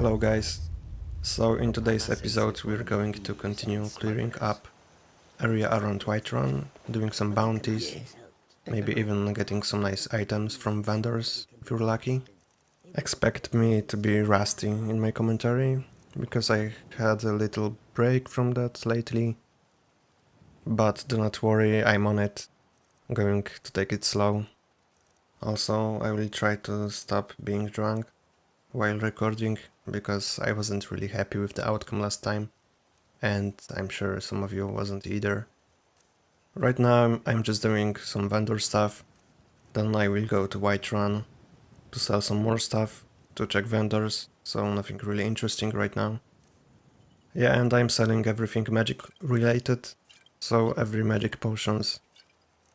Hello guys, so in today's episode we're going to continue clearing up area around Whiterun, doing some bounties, maybe even getting some nice items from vendors if you're lucky. Expect me to be rusty in my commentary, because I had a little break from that lately, but do not worry, I'm on it, I'm going to take it slow. Also, I will try to stop being drunk while recording, because I wasn't really happy with the outcome last time, and I'm sure some of you wasn't either. Right now I'm just doing some vendor stuff, then I will go to Whiterun to sell some more stuff, to check vendors, so nothing really interesting right now. Yeah, and I'm selling everything magic related, so every magic potions,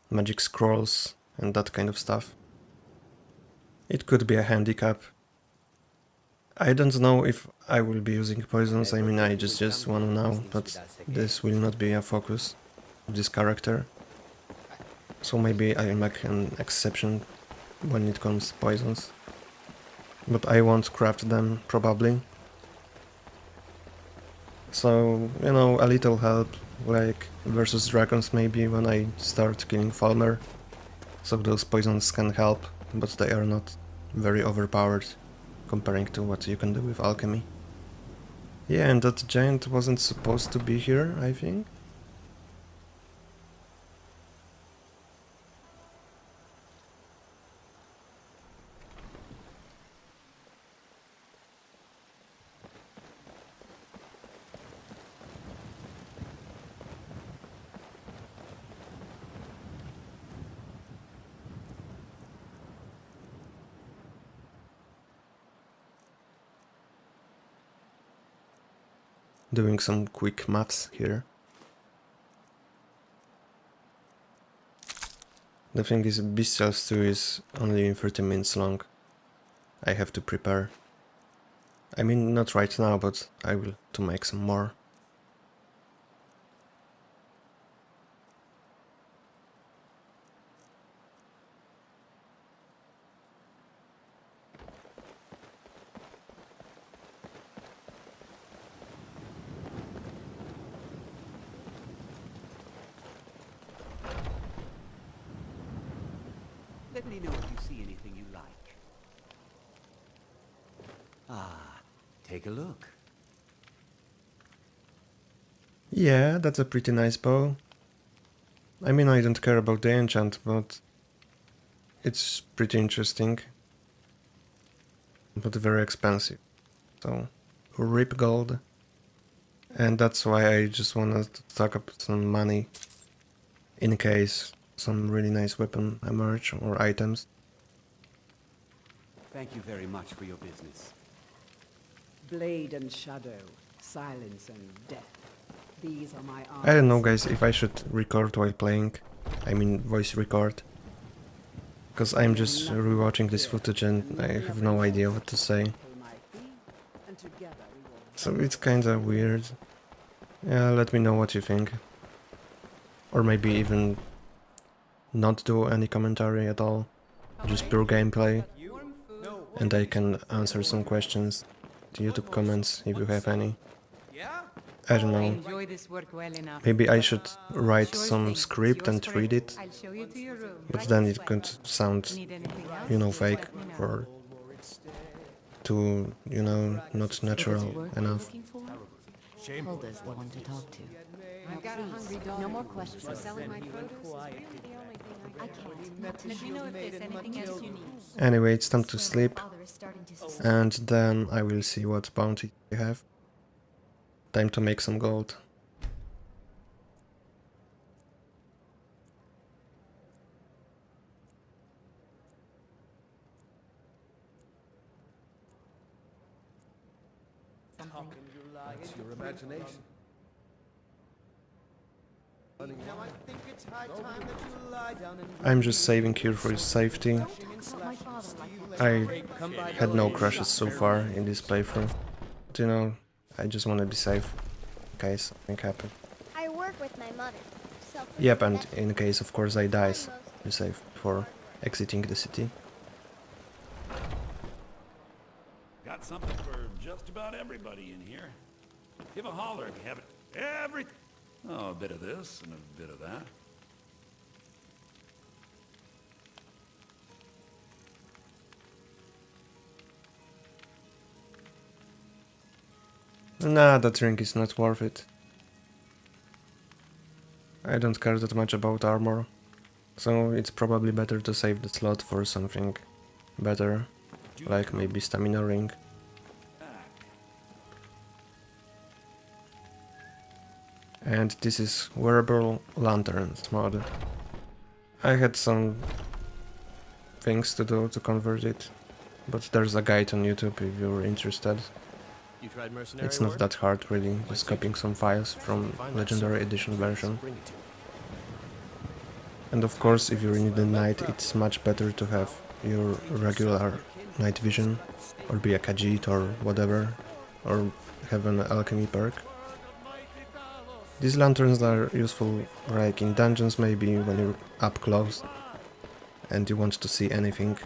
magic scrolls and that kind of stuff. It could be a handicap. I don't know if I will be using poisons, I mean I just wanna know, but this will not be a focus of this character. So maybe I'll make an exception when it comes to poisons. But I won't craft them, probably. So, you know, a little help, like versus dragons maybe when I start killing Falmer. So those poisons can help, but they are not very overpowered comparing to what you can do with alchemy. Yeah, and that giant wasn't supposed to be here, I think. Doing some quick maths here. The thing is, Bestial Stew is only 30 minutes long. I have to prepare. I mean, not right now, but I will to make some more. Let me know if you see anything you like. Ah, take a look. Yeah, that's a pretty nice bow. I mean, I don't care about the enchant, but it's pretty interesting. But very expensive. So, rip gold. And that's why I just wanted to stock up some money in case some really nice weapon emerge or items. Thank you very much for your business. Blade and shadow, silence and death. These are my arms. I don't know, guys, if I should record while playing. I mean, voice record. Because I'm just rewatching this footage and I have no idea what to say. So it's kinda weird. Yeah, let me know what you think. Or maybe even not do any commentary at all. Just pure gameplay. And I can answer some questions to YouTube comments if you have any. I don't know. Maybe I should write some script and read it. But then it could sound, you know, fake or too, you know, not natural enough. Hulda's the one to talk to. I've got a hungry dog. No more questions. Selling my produce is really the only thing I can't. Let me know if there's anything else you need. Anyway, it's time to sleep. Father is starting to suspect. And then I will see what bounty we have. Time to make some gold. That's your imagination. Now I think it's high time that you lie down and I'm just saving here for his safety. I had no crashes so far in this playthrough. But you know, I just want to be safe in case something happens. I work with my mother. Yep, and in case of course I die, so be safe before exiting the city. Got something for just about everybody in here. Give a holler if you have it. Oh, a bit of this and a bit of that. Nah, that drink is not worth it. I don't care that much about armor, so it's probably better to save the slot for something better, like maybe stamina ring. And this is wearable lanterns mod. I had some things to do to convert it, but there's a guide on YouTube if you're interested. You tried mercenary It's not work? that hard really, just copying some files from Legendary Edition version. Bring it to me. And of course, if you're in the night, it's much better to have your regular night vision, or be a Khajiit or whatever, or have an alchemy perk. These lanterns are useful like in dungeons maybe, when you're up close and you want to see anything,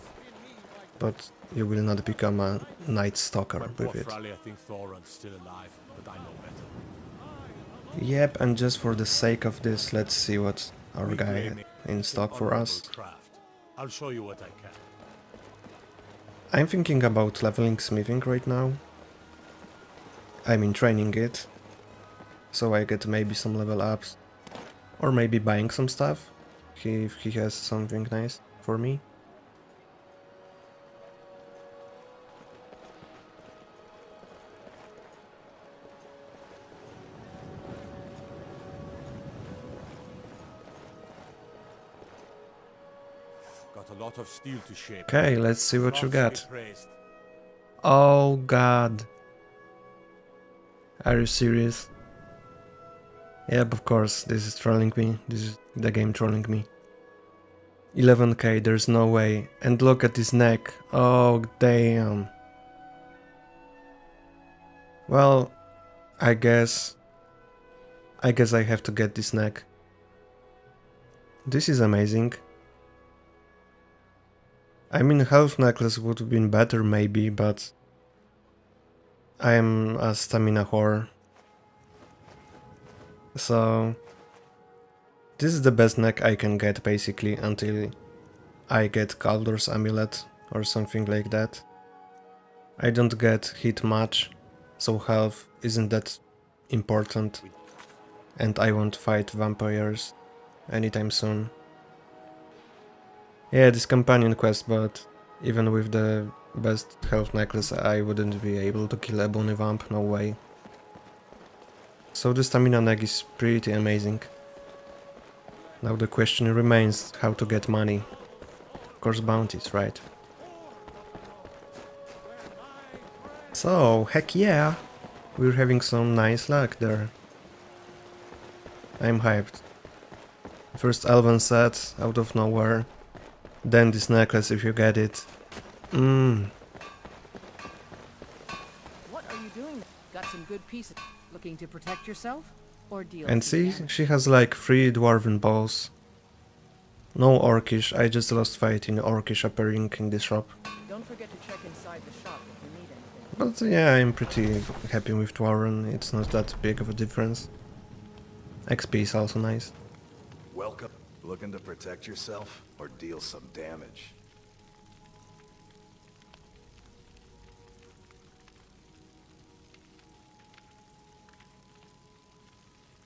but you will not become a night stalker with it. I think Thoron's still alive, but I know better. Yep, and just for the sake of this, let's see what our guy had in stock for us. Craft. I'll show you what I can. I'm thinking about leveling smithing right now. I mean training it, so I get maybe some level ups, or maybe buying some stuff, if he has something nice for me. Got a lot of steel to shape. Okay, let's see what you Gods got. be praised. Oh god. Are you serious? Yep, of course, this is trolling me. This is the game trolling me. 11k, there's no way. And look at his neck. Oh, damn. Well, I guess I have to get this neck. This is amazing. I mean, health necklace would have been better maybe, but I am a stamina whore. So this is the best neck I can get basically until I get Kaldor's amulet or something like that. I don't get hit much, so health isn't that important, and I won't fight vampires anytime soon. Yeah, this companion quest, but even with the best health necklace I wouldn't be able to kill a bony vamp, no way. So the stamina neck is pretty amazing. Now the question remains how to get money. Of course bounties, right? So, heck yeah! We're having some nice luck there. I'm hyped. First Elven set, out of nowhere. Then this necklace if you get it. What are you doing? Got some good pieces. Looking to protect yourself? Or deal And some see, damage? she has like 3 dwarven bows. No Orcish, I just lost fight in Orcish appearing in this shop. Don't forget to check inside the shop if you need anything. But yeah, I'm pretty happy with dwarven, it's not that big of a difference. XP is also nice. Welcome. Looking to protect yourself or deal some damage?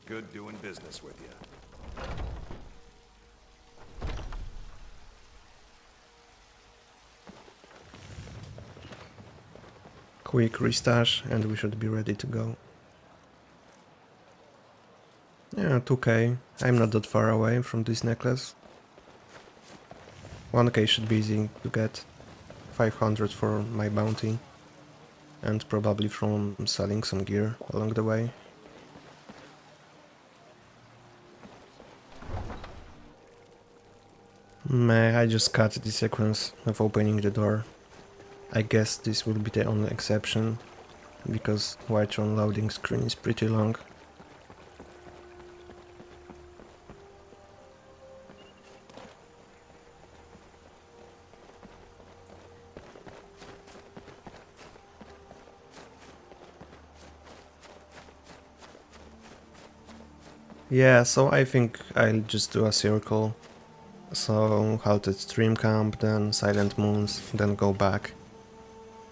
Good doing business with you. Quick restash and we should be ready to go. Yeah, 2k. I'm not that far away from this necklace. 1k should be easy to get. 500 for my bounty. And probably from selling some gear along the way. Meh, I just cut the sequence of opening the door. I guess this will be the only exception, because Whiterun loading screen is pretty long. Yeah, so I think I'll just do a circle. So halted stream camp, then silent moons, then go back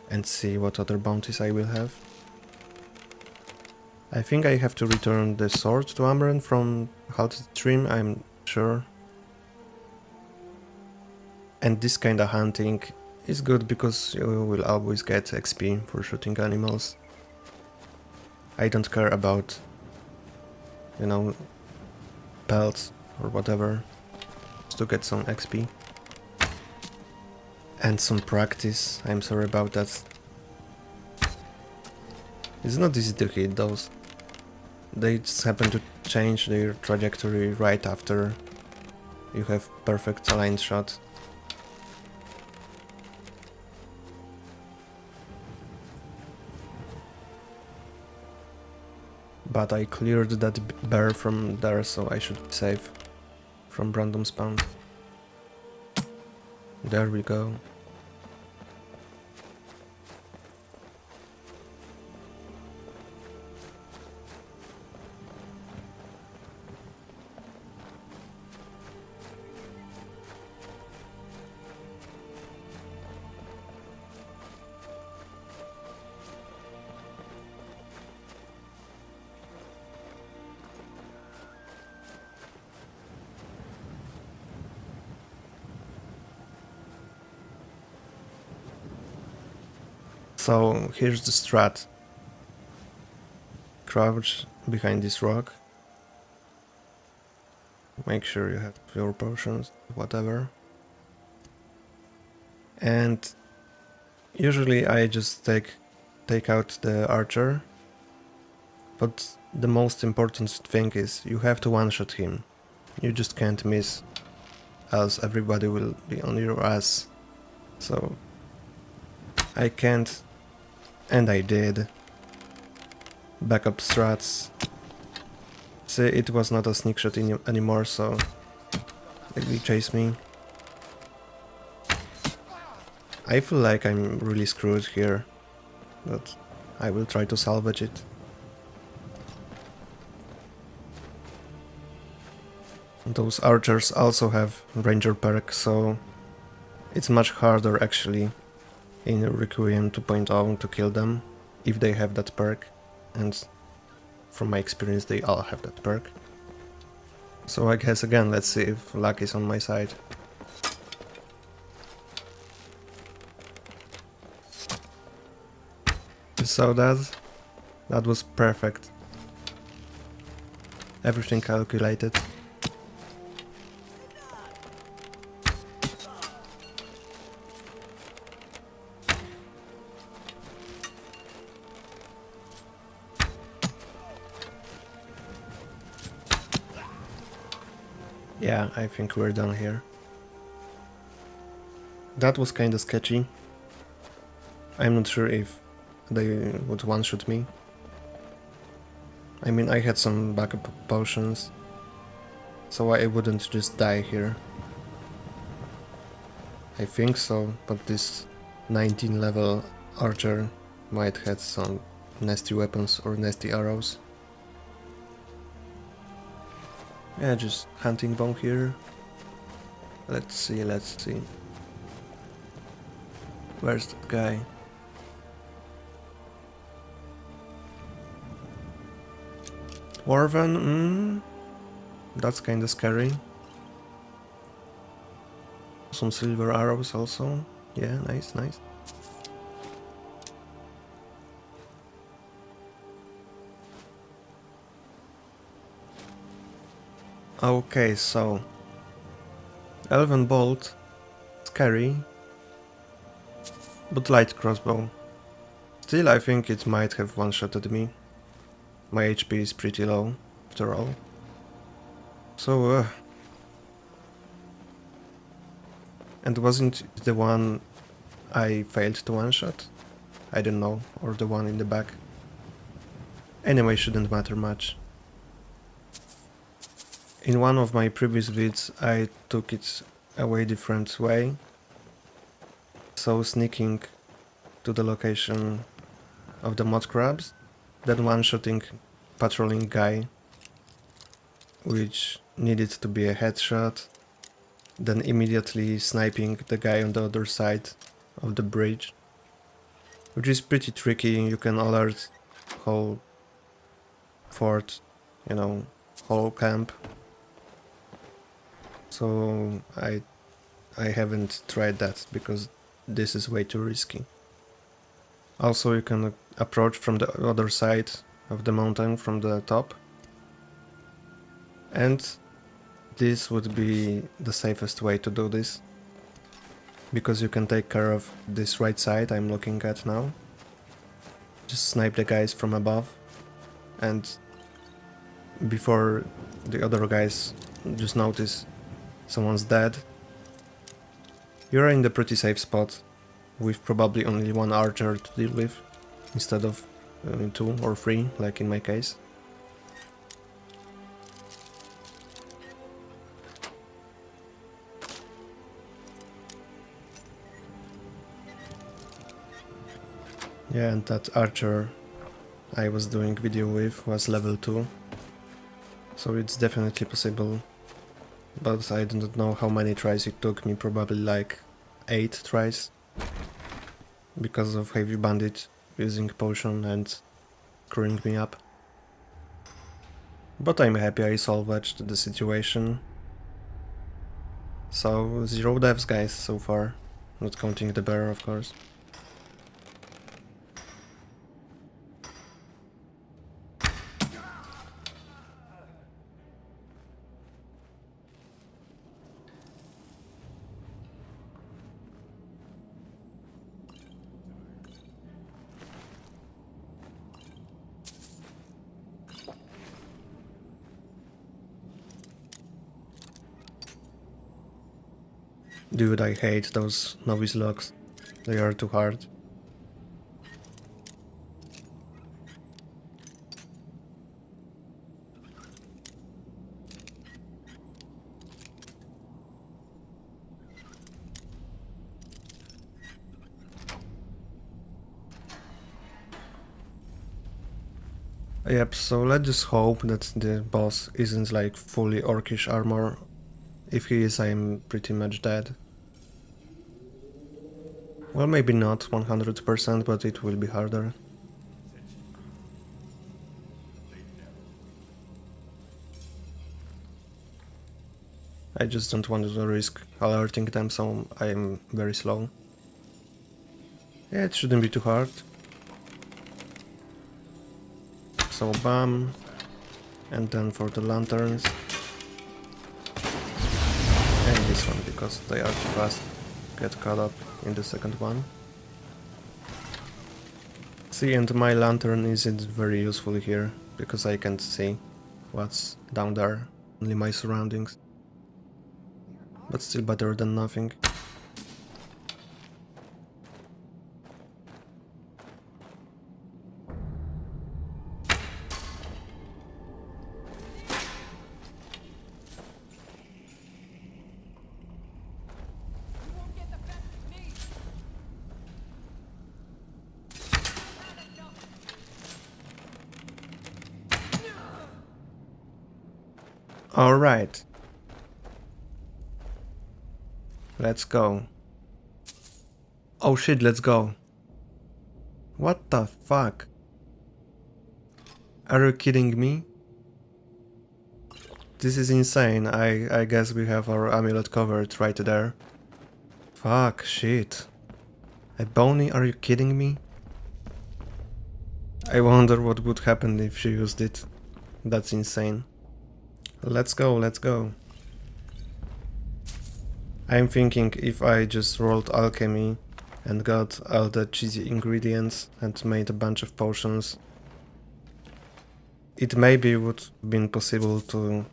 and see what other bounties I will have. I think I have to return the sword to Amaran from halted stream, I'm sure. And this kinda hunting is good because you will always get XP for shooting animals. I don't care about, you know, pelts or whatever, just to get some XP. And some practice, I'm sorry about that. It's not easy to hit those. They just happen to change their trajectory right after you have perfect aligned shot. But I cleared that bear from there, so I should be safe from random spawn. There we go. So here's the strat. Crouch behind this rock. Make sure you have your potions, whatever. And usually I just take out the archer. But the most important thing is you have to one-shot him. You just can't miss, else everybody will be on your ass. So I can't, and I did. Backup strats. See, it was not a sneak shot anymore, so they will chase me. I feel like I'm really screwed here, but I will try to salvage it. Those archers also have ranger perk, so it's much harder actually in Requiem 2.0 to kill them if they have that perk, and from my experience they all have that perk. So I guess again, let's see if luck is on my side. You saw that? That was perfect. Everything calculated. Yeah, I think we're done here. That was kinda sketchy. I'm not sure if they would one-shot me. I mean, I had some backup potions, so I wouldn't just die here. I think so, but this 19 level archer might have some nasty weapons or nasty arrows. Yeah, just hunting bow here. Let's see. Where's that guy? Dwarven, that's kinda scary. Some silver arrows also. Yeah, nice. Okay, so Elven Bolt, scary, but light crossbow. Still, I think it might have one-shotted me. My HP is pretty low, after all. So, and wasn't it the one I failed to one-shot? I don't know, or the one in the back. Anyway, shouldn't matter much. In one of my previous vids I took it a way different way. So sneaking to the location of the mud crabs, then one-shotting patrolling guy. which needed to be a headshot, then immediately sniping the guy on the other side of the bridge, which is pretty tricky. You can alert whole fort, you know, whole camp. So I haven't tried that because this is way too risky. Also, you can approach from the other side of the mountain from the top, and this would be the safest way to do this, because you can take care of this right side I'm looking at now. Just snipe the guys from above, and before the other guys just notice someone's dead, you're in the pretty safe spot, with probably only one archer to deal with, instead of 2 or 3, like in my case. Yeah, and that archer I was doing video with was level 2, so it's definitely possible, but I don't know how many tries it took me, probably like 8 tries, because of Heavy Bandit using potion and screwing me up. But I'm happy I salvaged the situation. So 0 deaths, guys, so far, not counting the bear, of course. Dude, I hate those novice locks. They are too hard. Yep, so let's just hope that the boss isn't like fully orcish armor. If he is, I'm pretty much dead. Well, maybe not 100%, but it will be harder. I just don't want to risk alerting them, so I'm very slow. Yeah, it shouldn't be too hard. So bam, and then for the lanterns. And this one, because they are too fast. Get caught up in the second one. See, and my lantern isn't very useful here, because I can't see what's down there, only my surroundings. But still better than nothing. Alright. Let's go. Oh shit, let's go. What the fuck? Are you kidding me? This is insane. I guess we have our amulet covered right there. Fuck, shit. A Bonnie, are you kidding me? I wonder what would happen if she used it. That's insane. Let's go, let's go. I'm thinking if I just rolled alchemy and got all the cheesy ingredients and made a bunch of potions, it maybe would have been possible to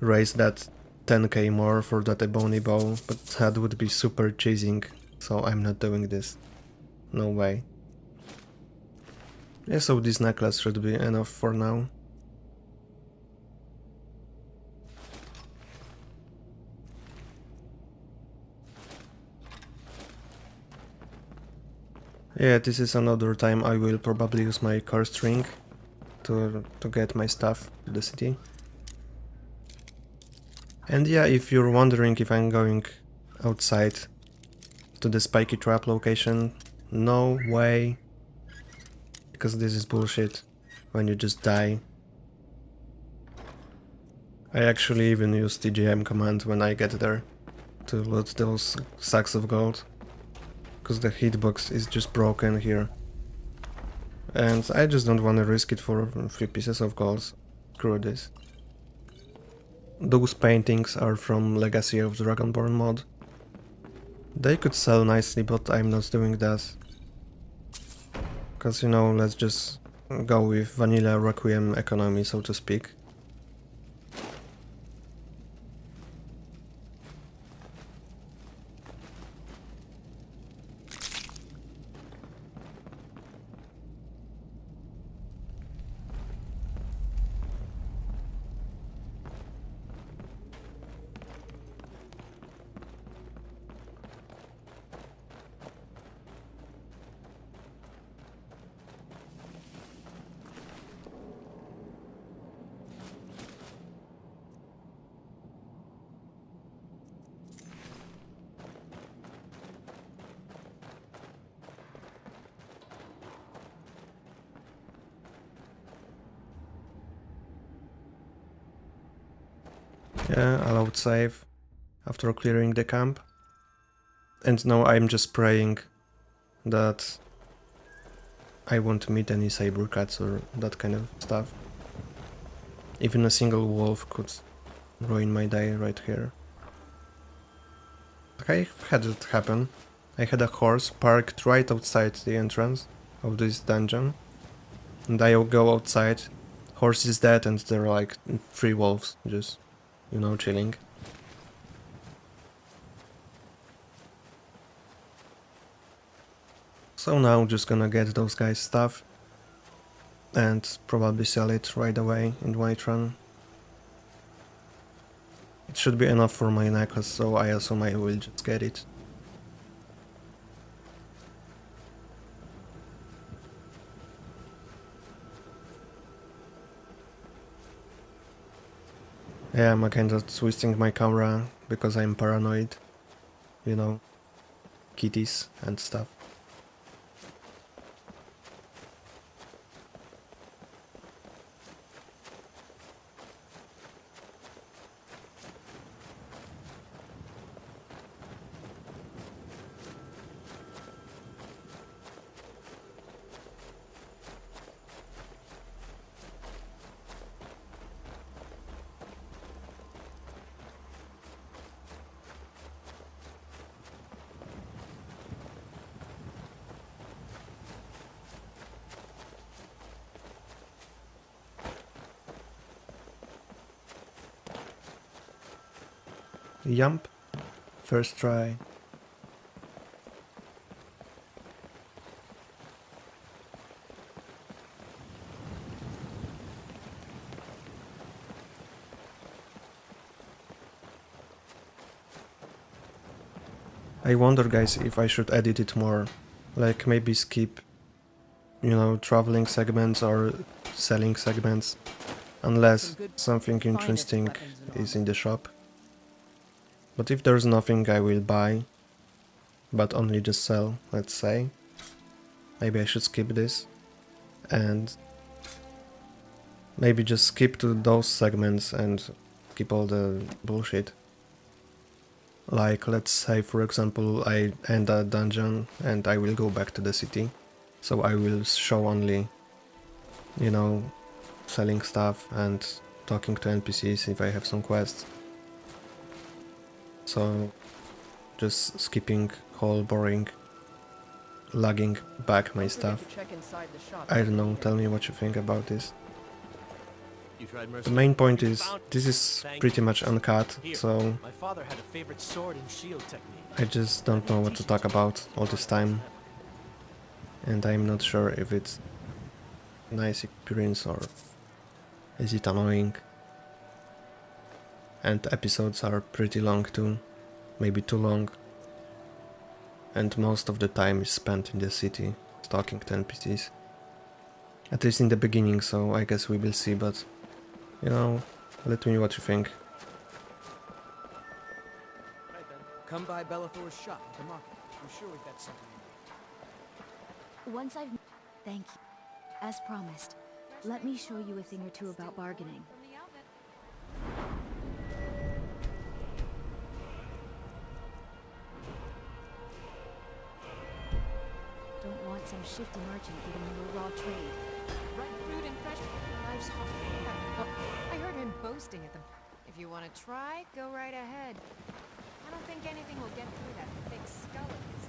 raise that 10k more for that ebony bow, but that would be super cheesing, so I'm not doing this. No way. Yeah, so this necklace should be enough for now. Yeah, this is another time I will probably use my cursed ring to get my stuff to the city. And yeah, if you're wondering if I'm going outside to the spiky trap location, no way, because this is bullshit when you just die. I actually even use TGM command when I get there to loot those sacks of gold, because the hitbox is just broken here. And I just don't want to risk it for 3 pieces of gold. Screw this. Those paintings are from Legacy of Dragonborn mod. They could sell nicely, but I'm not doing that. Because, you know, let's just go with vanilla Requiem economy, so to speak. Yeah, allowed save after clearing the camp. And now I'm just praying that I won't meet any saber cats or that kind of stuff. Even a single wolf could ruin my day right here. I had it happen. I had a horse parked right outside the entrance of this dungeon. And I go outside, horse is dead, and there are like 3 wolves just, you know, chilling. So now just gonna get those guys' stuff and probably sell it right away in Whiterun. It should be enough for my necklace, so I assume I will just get it. Yeah, I'm kinda twisting my camera because I'm paranoid. You know, kitties and stuff. Yump. First try. I wonder, guys, if I should edit it more. Like maybe skip, you know, traveling segments or selling segments. Unless something interesting is in the shop. But if there's nothing, I will buy, but only just sell, let's say. Maybe I should skip this, and maybe just skip to those segments and skip all the bullshit. Like, let's say, for example, I end a dungeon and I will go back to the city, so I will show only, you know, selling stuff and talking to NPCs if I have some quests. So, just skipping whole boring, lagging back my stuff. I don't know, tell me what you think about this. The main point is, this is pretty much uncut, so I just don't know what to talk about all this time. And I'm not sure if it's a nice experience or is it annoying. And episodes are pretty long too, maybe too long. And most of the time is spent in the city, talking to NPCs. At least in the beginning, so I guess we will see, but, you know, let me know what you think. Come by Bellathor's shop at the market. I'm sure we've got something. Once I've... Thank you. As promised, let me show you a thing or two about bargaining. Don't want some shifty merchant giving you a raw trade. Right fruit and fresh. Life's hard. I heard him boasting at them. If you want to try, go right ahead. I don't think anything will get through that thick skull of his,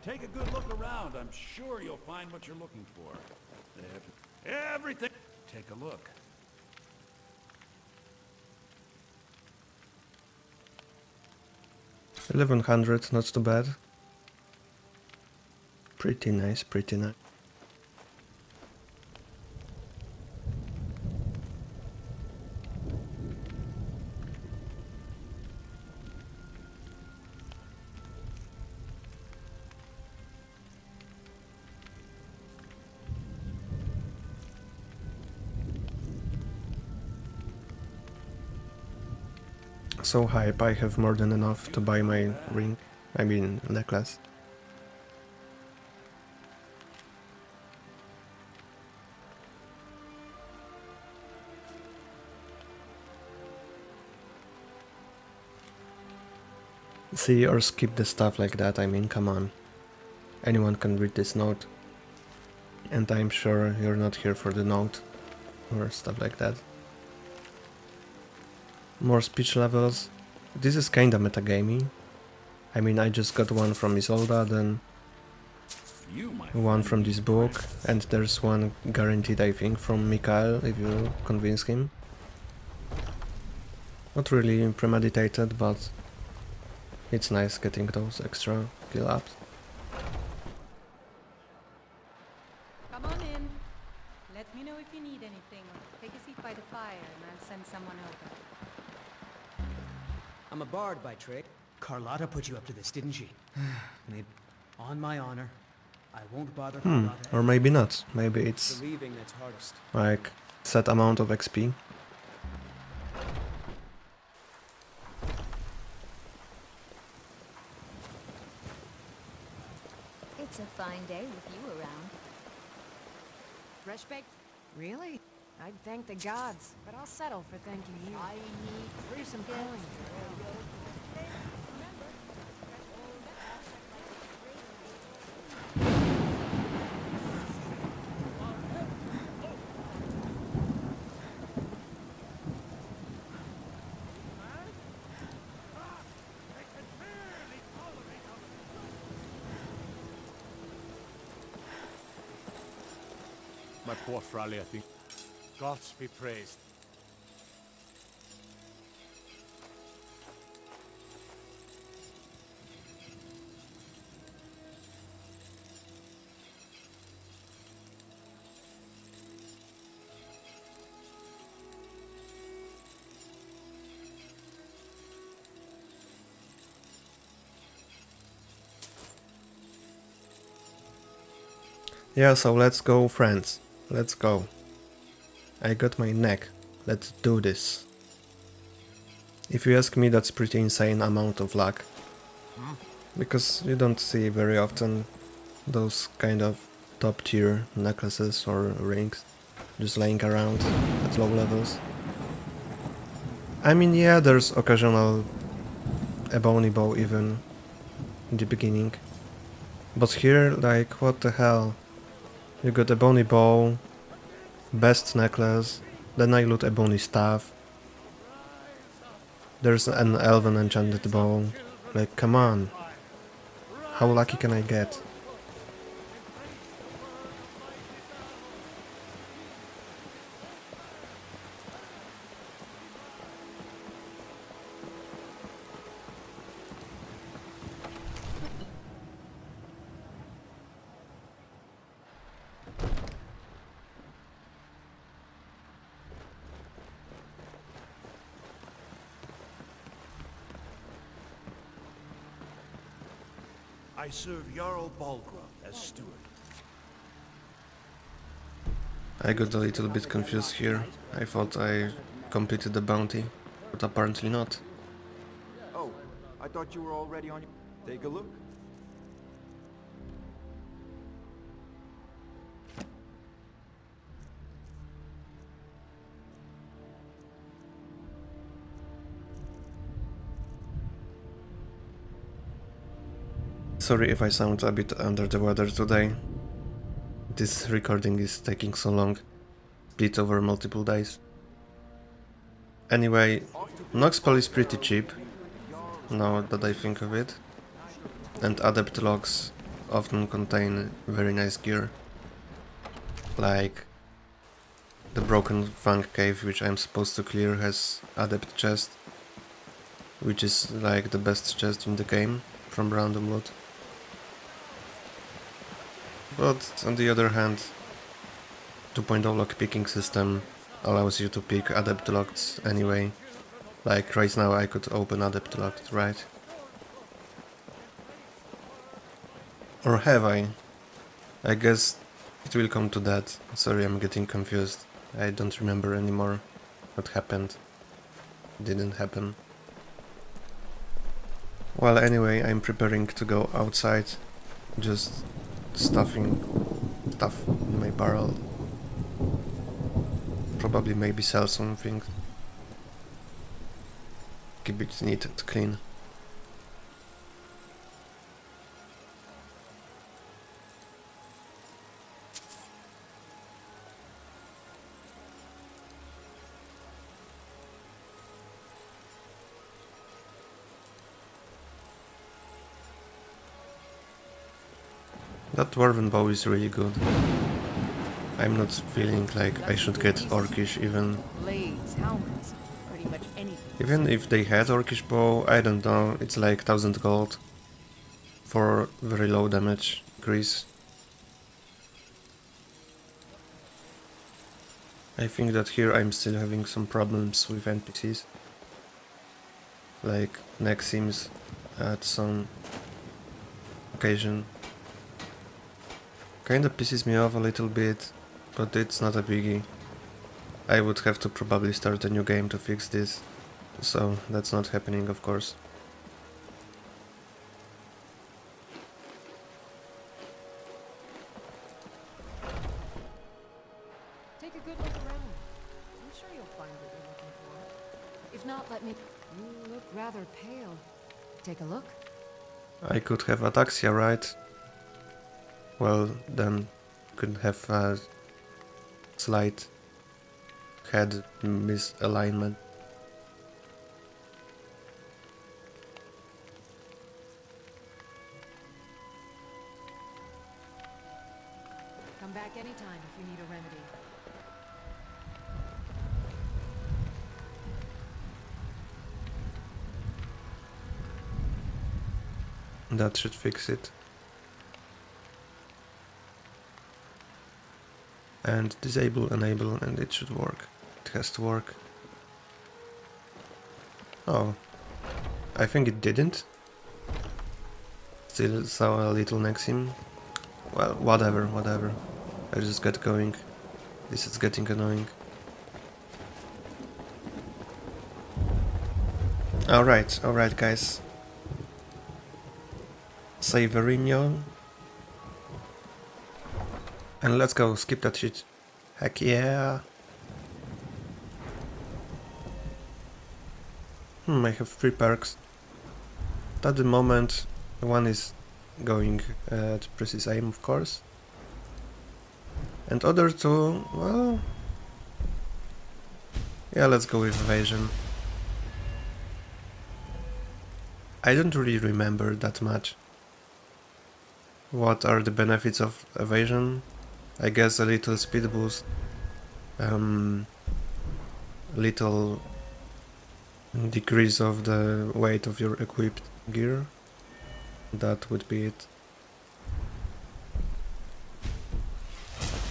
though. Take a good look around. I'm sure you'll find what you're looking for. Everything. Take a look. $1,100, not too bad. Pretty nice, pretty nice. So hype, I have more than enough to buy my ring, I mean necklace. See or skip the stuff like that, I mean, come on. Anyone can read this note. And I'm sure you're not here for the note or stuff like that. More speech levels. This is kinda metagamey. I mean, I just got one from Isolda, then one from this book, and there's one guaranteed, I think, from Mikael, if you convince him. Not really premeditated, but it's nice getting those extra skill ups. Come on in. Let me know if you need anything. Take a seat by the fire and I'll send someone over. I'm a bard by trade. Carlotta put you up to this, didn't she? Maybe. On my honor, I won't bother Carlotta. Or maybe not. Maybe it's Believing that's hardest. like set amount of XP. It's a fine day with you around. Fresh baked? Really? I'd thank the gods, but I'll settle for thanking you. I need for some coin. My poor Frally, I think. Gods be praised. Yeah, so let's go, friends. Let's go. I got my neck. Let's do this. If you ask me, that's pretty insane amount of luck. Because you don't see very often those kind of top tier necklaces or rings just laying around at low levels. I mean, yeah, there's occasional ebony bow even in the beginning. But here, like, what the hell? You got a bony bow, best necklace, then I loot a bony staff. There's an elven enchanted bow. Like, come on. How lucky can I get? I serve Jarl Balgruuf as steward. I got a little bit confused here. I thought I completed the bounty. but apparently not. Oh, I thought you were already on your... Take a look. Sorry if I sound a bit under the weather today. This recording is taking so long, split over multiple days. Anyway, Noxpol is pretty cheap, now that I think of it, and adept logs often contain very nice gear, like the broken funk cave, which I'm supposed to clear, has adept chest, which is like the best chest in the game from random loot. But on the other hand, 2.0 lockpicking system allows you to pick adept logs anyway. Like right now I could open adept logs, right? Or have I? I guess it will come to that. Sorry, I'm getting confused. I don't remember anymore what happened. Didn't happen. Well, anyway, I'm preparing to go outside. Just stuffing stuff in my barrel. Probably maybe sell something. Keep it neat and clean. That dwarven bow is really good. I'm not feeling like I should get orcish even. Blades, helmets, pretty much anything. Even if they had orcish bow, I don't know, it's like 1000 gold for very low damage increase. I think that here I'm still having some problems with NPCs. Like Nexims at some occasion. Kinda pisses me off a little bit, but it's not a biggie. I would have to probably start a new game to fix this, so that's not happening, of course. Take a good look around. I'm sure you'll find what you're looking for. If not, let me... You look rather pale. Take a look. I could have ataxia, right? Well, then could have a slight head misalignment. Come back anytime if you need a remedy. That should fix it. And disable, enable, and it should work. It has to work. Oh, I think it didn't. Still saw a little Nexim. Well, whatever. I just get going. This is getting annoying. Alright guys. Saverino. And let's go, skip that shit. Heck yeah. I have 3 perks. At the moment, one is going to precise aim, of course. And other 2, well... yeah, let's go with evasion. I don't really remember that much. What are the benefits of evasion? I guess a little speed boost, little decrease of the weight of your equipped gear. That would be it.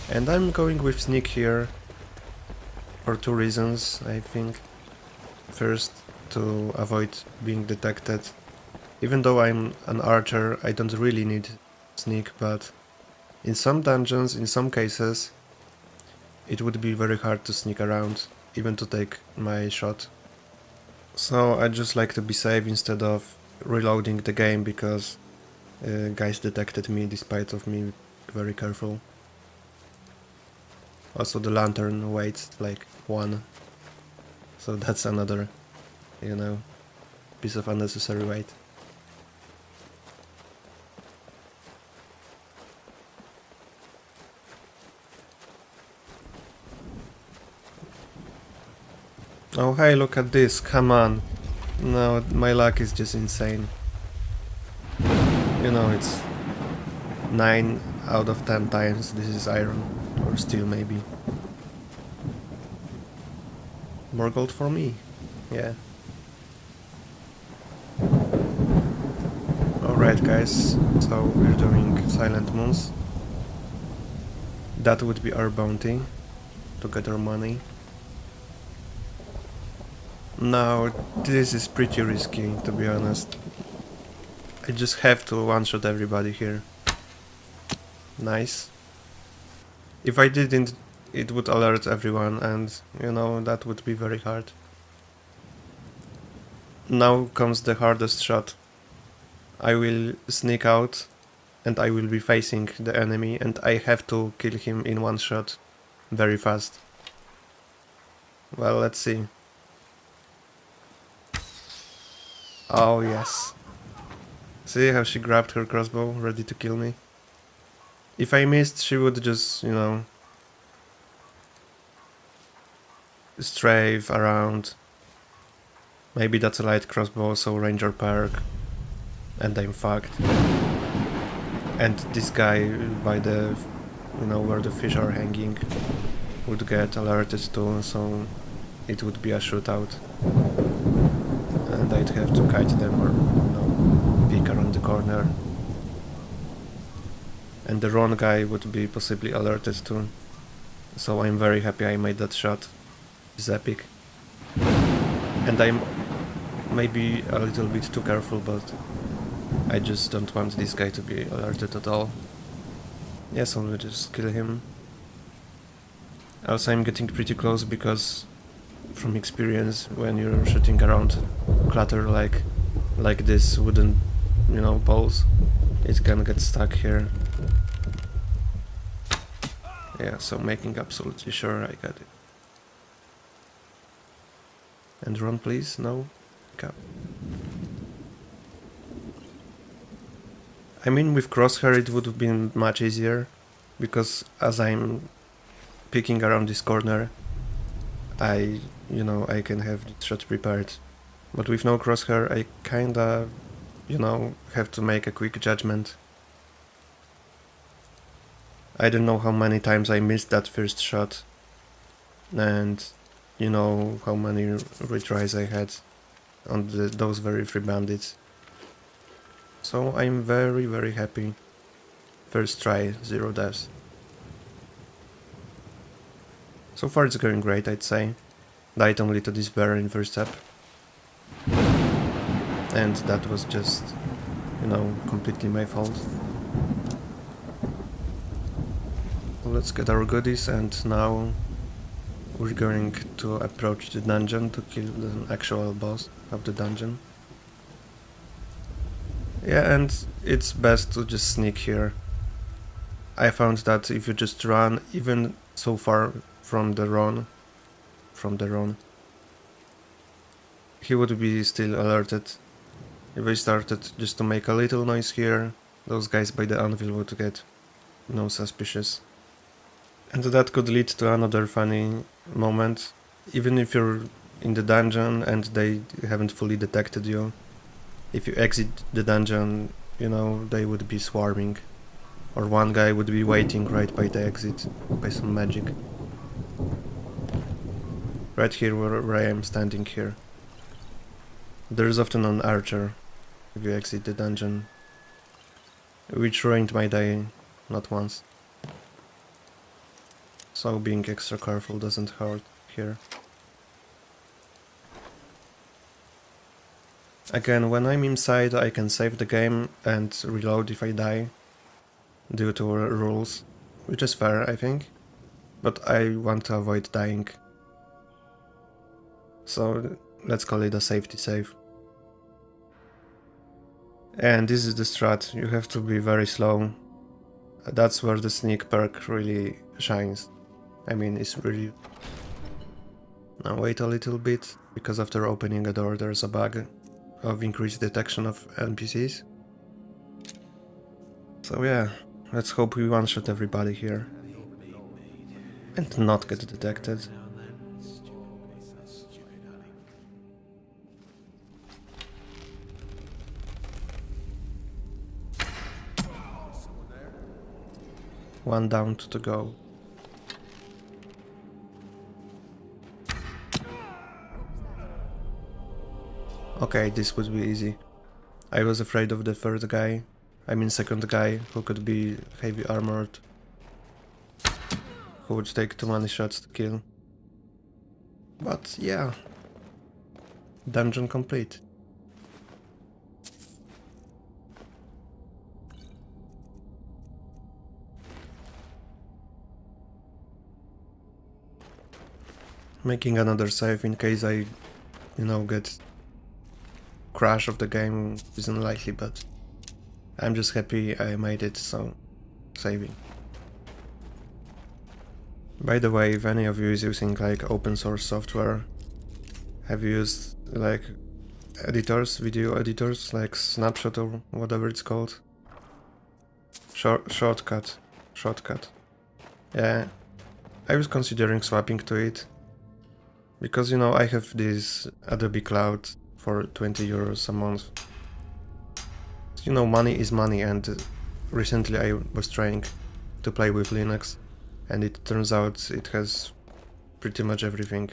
And I'm going with sneak here for 2 reasons, I think. First, to avoid being detected. Even though I'm an archer, I don't really need sneak, but in some dungeons, in some cases, it would be very hard to sneak around, even to take my shot. So I just like to be safe instead of reloading the game, because guys detected me despite of me very careful. Also the lantern weighs like 1, so that's another, you know, piece of unnecessary weight. Oh hey, look at this, come on. No, my luck is just insane. You know, it's 9 out of 10 times this is iron, or steel maybe. More gold for me, yeah. Alright guys, so we're doing Silent Moons. That would be our bounty, to get our money. Now, this is pretty risky, to be honest. I just have to one-shot everybody here. Nice. If I didn't, it would alert everyone, and, you know, that would be very hard. Now comes the hardest shot. I will sneak out, and I will be facing the enemy, and I have to kill him in one shot, very fast. Well, let's see. Oh yes. See how she grabbed her crossbow, ready to kill me? If I missed, she would just, you know, strafe around. Maybe that's a light crossbow, so ranger perk. And I'm fucked. And this guy by the, you know, where the fish are hanging would get alerted too, so it would be a shootout. And I'd have to kite them or, you know, peek around the corner. And the wrong guy would be possibly alerted too. So I'm very happy I made that shot. It's epic. And I'm maybe a little bit too careful, but I just don't want this guy to be alerted at all. Yes, I'll just kill him. Also, I'm getting pretty close because, from experience, when you're shooting around clutter like this wooden, you know, poles, it can get stuck here. Yeah, so making absolutely sure I got it. And run, please. No? Cap. I mean, with crosshair it would have been much easier, because as I'm picking around this corner, I can have the shot prepared. But with no crosshair, I kinda, you know, have to make a quick judgment. I don't know how many times I missed that first shot, and you know how many retries I had on those very free bandits. So I'm very, very happy. First try, 0 deaths. So far it's going great, I'd say. Died only to this bear in first step. And that was just, you know, completely my fault. So let's get our goodies, and now we're going to approach the dungeon to kill the actual boss of the dungeon. Yeah, and it's best to just sneak here. I found that if you just run, even so far from the run, he would be still alerted. If I started just to make a little noise here, those guys by the anvil would get, you know, suspicious. And that could lead to another funny moment. Even if you're in the dungeon and they haven't fully detected you, if you exit the dungeon, you know, they would be swarming. Or one guy would be waiting right by the exit, by some magic. Right here where I am standing here. There is often an archer if you exit the dungeon, which ruined my day not once. So being extra careful doesn't hurt here. Again, when I'm inside I can save the game and reload if I die, due to rules, which is fair, I think, but I want to avoid dying. So let's call it a safety save. And this is the strat, you have to be very slow. That's where the sneak perk really shines. I mean, it's really... Now wait a little bit, because after opening a door there's a bug of increased detection of NPCs. So yeah, let's hope we one-shot everybody here. And not get detected. One down to go. Okay, this would be easy. I was afraid of the third guy. I mean second guy, who could be heavy armored. Who would take too many shots to kill. But yeah. Dungeon complete. Making another save in case I, get crash of the game is unlikely, but I'm just happy I made it, so saving. By the way, if any of you is using like open source software, have you used like editors, video editors, like Snapshot or whatever it's called? Shortcut. Yeah, I was considering swapping to it. Because, I have this Adobe Cloud for 20 euros a month. Money is money, and recently I was trying to play with Linux, and it turns out it has pretty much everything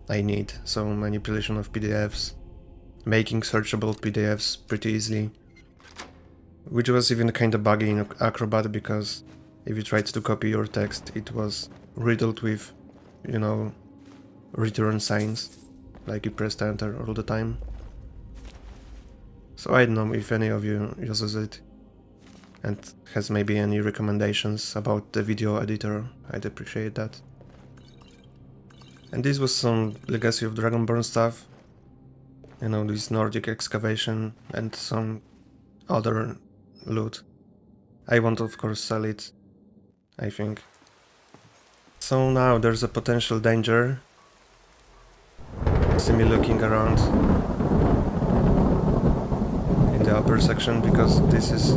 I need. So manipulation of PDFs, making searchable PDFs pretty easily, which was even kinda buggy in Acrobat, because if you tried to copy your text, it was riddled with, return signs, like you pressed enter all the time. So I don't know if any of you uses it and has maybe any recommendations about the video editor. I'd appreciate that. And this was some Legacy of Dragonborn stuff, this Nordic excavation and some other loot. I won't of course sell it, I think. So now there's a potential danger. See me looking around in the upper section, because this is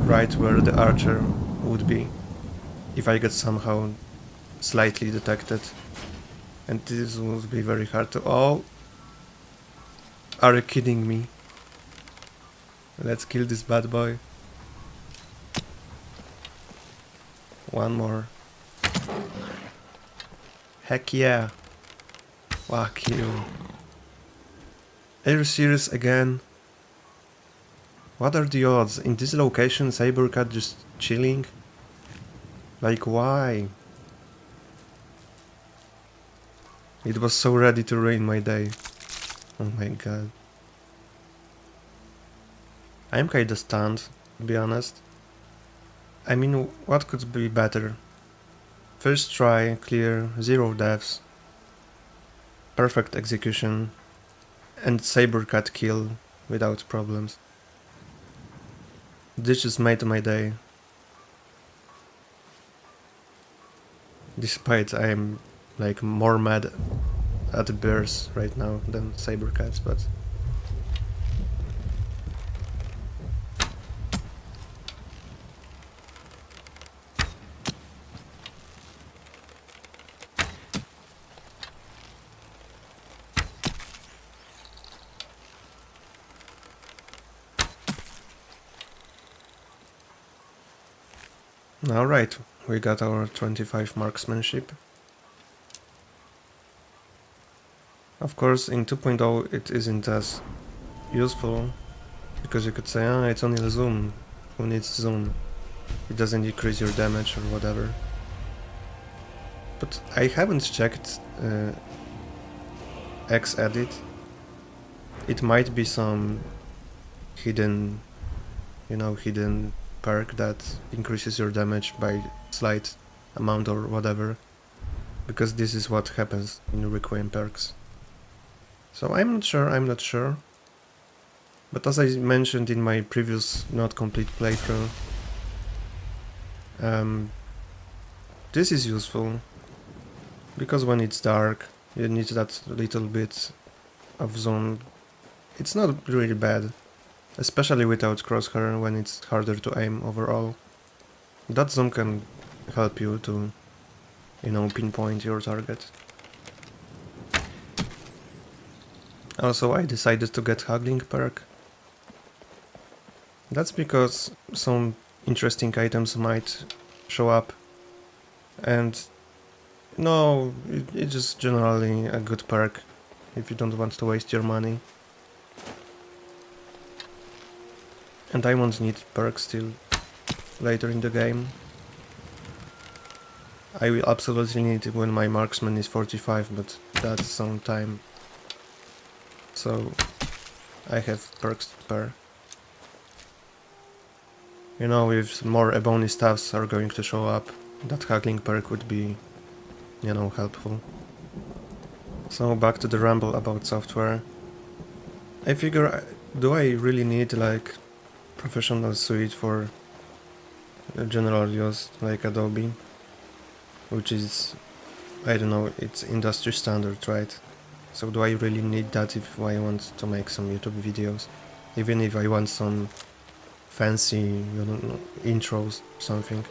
right where the archer would be if I get somehow slightly detected, and this would be very hard to... Oh! Are you kidding me? Let's kill this bad boy. One more. Heck yeah! Fuck you. Are you serious again? What are the odds? In this location, Sabercat just chilling? Like, why? It was so ready to ruin my day. Oh my god. I'm kinda stunned, to be honest. I mean, what could be better? First try, clear, 0 deaths. Perfect execution, and Sabercat kill without problems. This just made my day. Despite I am like more mad at bears right now than Sabercats, but... Alright, we got our 25 marksmanship. Of course, in 2.0 it isn't as useful, because you could say, it's only a zoom, who needs zoom? It doesn't decrease your damage or whatever. But I haven't checked X-Edit. It might be some hidden, hidden perk that increases your damage by slight amount or whatever, because this is what happens in Requiem perks. So I'm not sure. But as I mentioned in my previous not complete playthrough, this is useful, because when it's dark, you need that little bit of zoom. It's not really bad, especially without crosshair when it's harder to aim overall. That zoom can help you to, you know, pinpoint your target. Also, I decided to get haggling perk. That's because some interesting items might show up, and no, it's just generally a good perk if you don't want to waste your money. And I won't need perks till later in the game. I will absolutely need it when my marksman is 45, but that's some time. So I have perks to spare. You know, if more ebony staffs are going to show up, that haggling perk would be, you know, helpful. So back to the ramble about software. I figure, do I really need like professional suite for general use like Adobe? Which is, I don't know, it's industry standard, right? So do I really need that if I want to make some YouTube videos? Even if I want some fancy, you know, intros, something.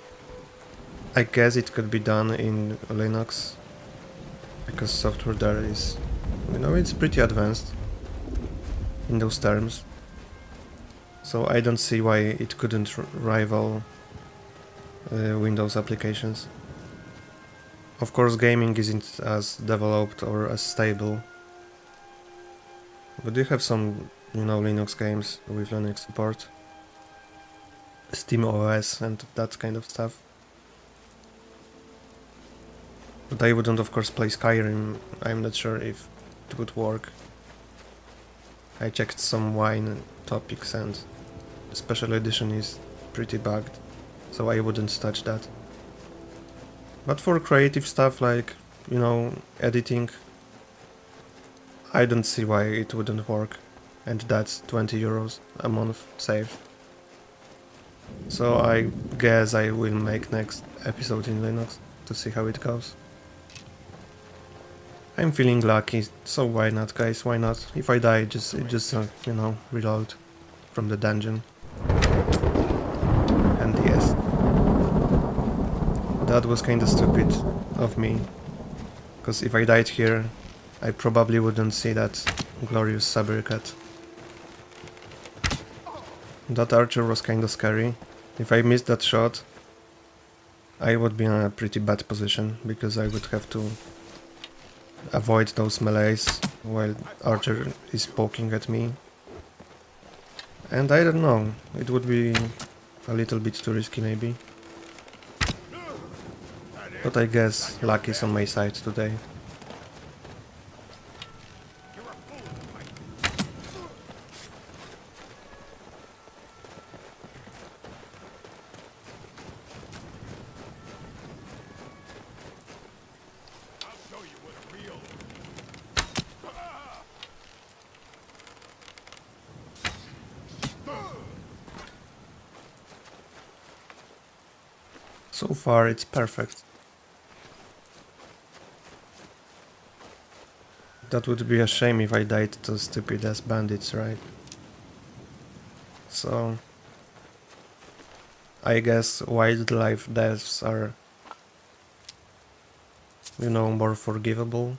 I guess it could be done in Linux, because software there is, you know, it's pretty advanced in those terms. So I don't see why it couldn't rival Windows applications. Of course, gaming isn't as developed or as stable, but you have some, you know, Linux games with Linux support, Steam OS and that kind of stuff. But I wouldn't, of course, play Skyrim. I'm not sure if it would work. I checked some wine topics and the special edition is pretty bugged, so I wouldn't touch that. But for creative stuff like, you know, editing, I don't see why it wouldn't work. And that's 20 euros a month saved. So I guess I will make next episode in Linux to see how it goes. I'm feeling lucky, so why not, guys, why not? If I die, just you know, reload from the dungeon. And yes, that was kinda stupid of me, because if I died here, I probably wouldn't see that glorious saber cut. That archer was kinda scary. If I missed that shot, I would be in a pretty bad position, because I would have to avoid those melees while archer is poking at me. And I don't know, it would be a little bit too risky maybe. But I guess luck is on my side today. So far it's perfect. That would be a shame if I died to stupid ass bandits, right? So I guess wildlife deaths are, you know, more forgivable.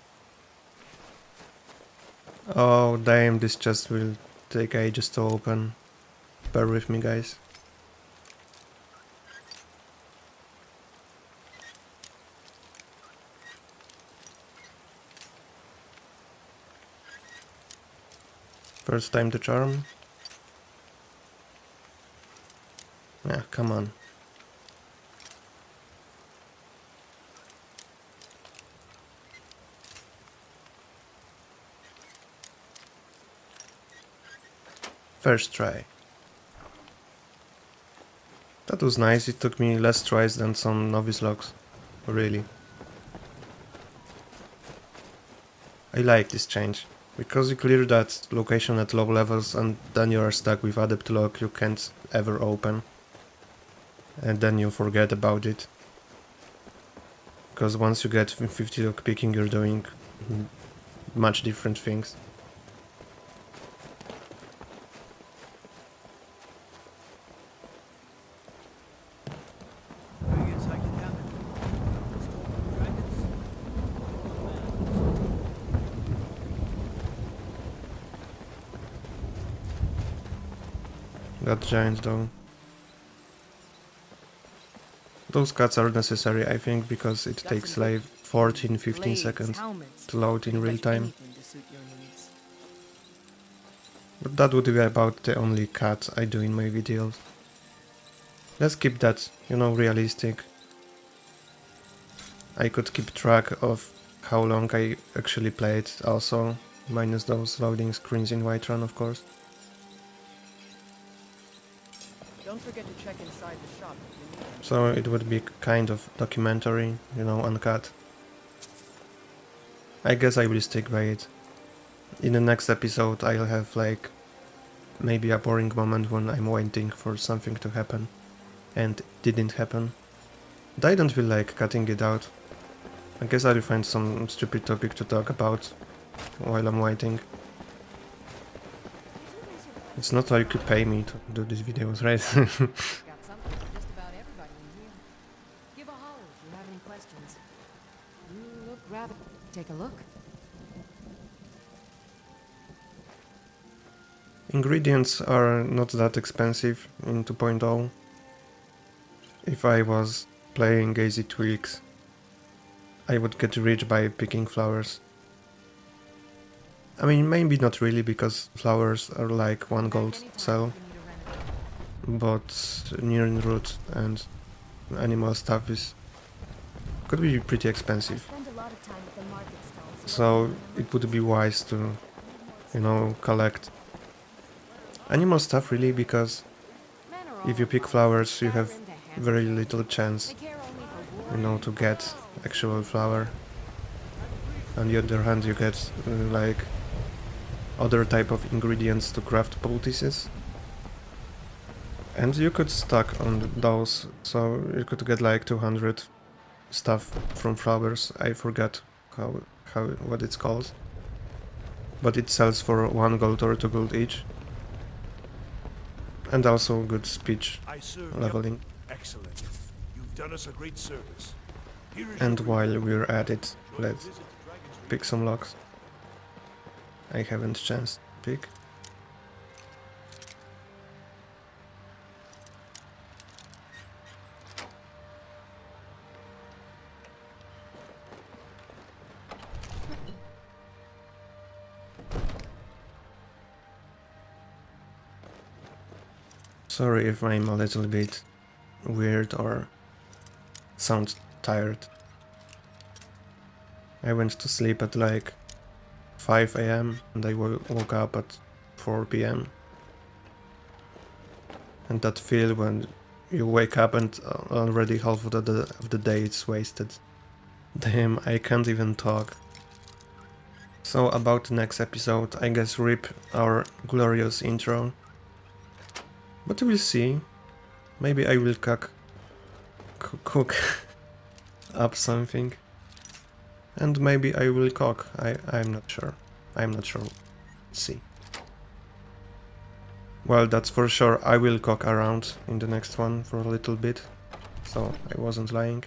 Oh damn, this chest will take ages to open. Bear with me, guys. First time to charm. Yeah, come on. First try. That was nice, it took me less tries than some novice logs. Really. I like this change. Because you clear that location at low levels and then you are stuck with adept lock you can't ever open. And then you forget about it. Because once you get 50 lock picking you're doing much different things. That giant though. Those cuts are necessary, I think, because it takes like 14-15 seconds to load in real time. But that would be about the only cut I do in my videos. Let's keep that, you know, realistic. I could keep track of how long I actually played also, minus those loading screens in Whiterun, of course. Don't forget to check inside the shop if you need them. So it would be kind of documentary, you know, uncut. I guess I will stick by it. In the next episode I'll have like maybe a boring moment when I'm waiting for something to happen and it didn't happen. But I don't feel like cutting it out. I guess I'll find some stupid topic to talk about while I'm waiting. It's not like you pay me to do these videos, right? Got something for just about everybody in here. Give a holler if you have any questions. You look rather... Take a look. Ingredients are not that expensive in 2.0. If I was playing Easy Tweaks, I would get rich by picking flowers. I mean, maybe not really, because flowers are like 1 gold sell, but nearing root and animal stuff could be pretty expensive. So it would be wise to, you know, collect animal stuff really, because if you pick flowers you have very little chance, you know, to get actual flower. On the other hand you get like other type of ingredients to craft poultices. And you could stack on those, so you could get like 200 stuff from flowers. I forgot what it's called. But it sells for 1 gold or 2 gold each. And also good speech leveling. Excellent. You've done us a great service. And while we're at it, let's pick some locks. I haven't chance to pick. Sorry if I'm a little bit weird or sound tired. I went to sleep at like 5 AM and I woke up at 4 PM. And that feel when you wake up and already half of the day is wasted. Damn, I can't even talk. So about the next episode, I guess rip our glorious intro. But we'll see. Maybe I will cook up something. And maybe I will cook. I'm not sure. I'm not sure. Let's see. Well, that's for sure. I will cook around in the next one for a little bit. So I wasn't lying.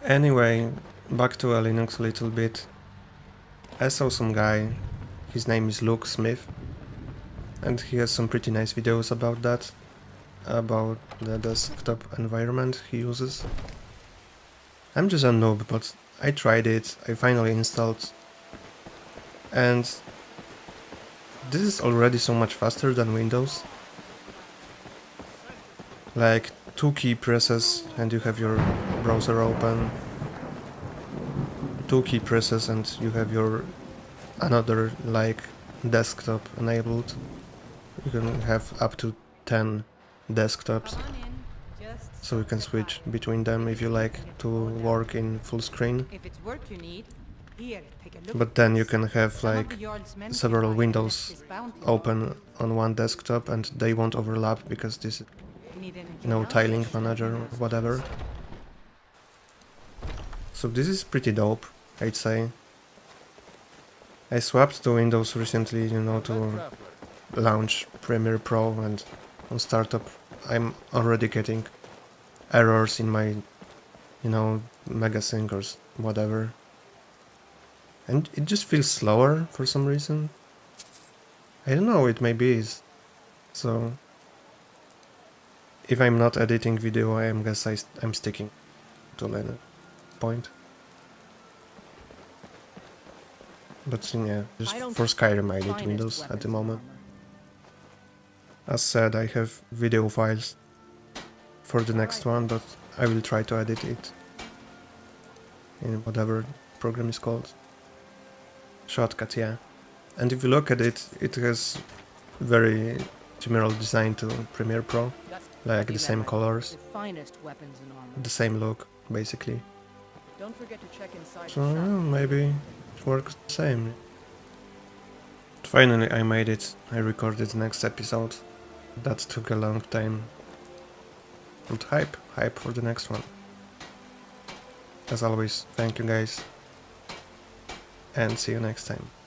Anyway, back to Linux a little bit. I saw some guy. His name is Luke Smith. And he has some pretty nice videos about that. About the desktop environment he uses. I'm just a noob, but I tried it, I finally installed, and this is already so much faster than Windows. Like 2 key presses and you have your browser open, 2 key presses and you have your another like desktop enabled. You can have up to 10 desktops. So you can switch between them if you like to work in full screen. If it's work you need, Here, take a look. But then you can have Some of like the Jarl's men several came by to windows collect this bounty. open on one desktop and they won't overlap because this is, Need anything you know, else? tiling manager or whatever. So this is pretty dope, I'd say. I swapped to Windows recently, you know, to launch Premiere Pro, and on startup I'm already getting errors in my, you know, Megasync or whatever. And it just feels slower for some reason. I don't know, it maybe is. So if I'm not editing video, I'm sticking to Linux point. But yeah, just for Skyrim I need Windows at the moment. As said, I have video files for the next one, but I will try to edit it in whatever program is called. Shortcut, yeah. And if you look at it, it has very similar design to Premiere Pro, like the same colors, The finest weapons and armor. the same look, basically. Don't forget to check inside So the shop. yeah, maybe it works the same. Finally I made it, I recorded the next episode. That took a long time. And hype for the next one. As always, thank you guys, and see you next time.